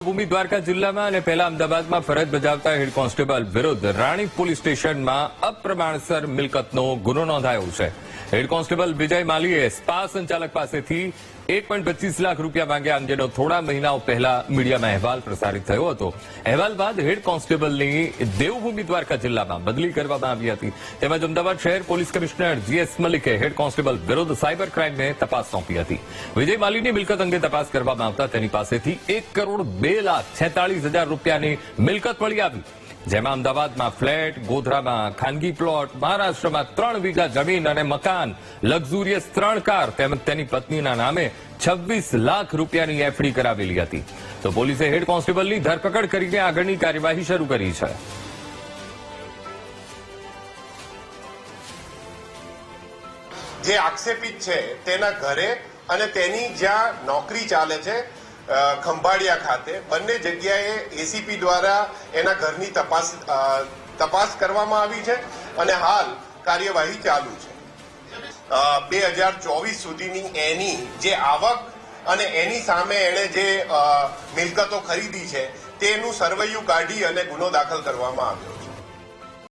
ભૂમિ દ્વારકા જિલ્લામાં અને પહેલા અમદાવાદમાં ફરજ બજાવતા હેડ કોન્સ્ટેબલ વિરુદ્ધ રાણીપ પોલીસ સ્ટેશનમાં અપ્રમાણસર મિલકતનો ગુનો નોંધાયો છે। હેડ કોન્સ્ટેબલ વિજય માલીએ સ્પા સંચાલક પાસેથી 1.25 લાખ રૂપિયા માંગ્યા અંગેનો થોડા મહિનાઓ પહેલા મીડિયામાં અહેવાલ પ્રસારિત થયો હતો। અહેવાલ બાદ હેડ કોન્સ્ટેબલની દેવભૂમિ દ્વારકા જિલ્લામાં બદલી કરવામાં આવી હતી। તેમજ અમદાવાદ શહેર પોલીસ કમિશનર GS મલિકે હેડ કોન્સ્ટેબલ વિરુદ્ધ સાયબર ક્રાઇમને તપાસ સોંપી હતી। વિજય માલીની મિલકત અંગે તપાસ કરવામાં આવતા તેની પાસેથી 1,02,46,000 રૂપિયાની મિલકત મળી આવી, જેમાં અમદાવાદમાં ફ્લેટ, ગોધરામાં ખાનગી પ્લોટ, મહારાષ્ટ્રમાં 3 વીઘા જમીન અને મકાન, લક્ઝુરિયસ 3 કાર તેમજ તેની પત્નીના નામે 26 લાખ રૂપિયાની એફડી કરાવેલી હતી। તો પોલીસે હેડ કોન્સ્ટેબલની ધરપકડ કરીને આગળની કાર્યવાહી શરૂ કરી છે। જે આક્ષેપિત છે તેના ઘરે અને તેની જ્યાં નોકરી ચાલે છે ખંભાળિયા ખાતે બંને જગ્યાએ એસીપી દ્વારા એના ઘરની તપાસ કરવામાં આવી છે અને હાલ કાર્યવાહી ચાલુ છે। 2024 સુધીની એની જે આવક અને એની સામે એણે જે મિલકતો ખરીદી છે તેનું સરવૈયું કાઢી અને ગુનો દાખલ કરવામાં આવ્યો।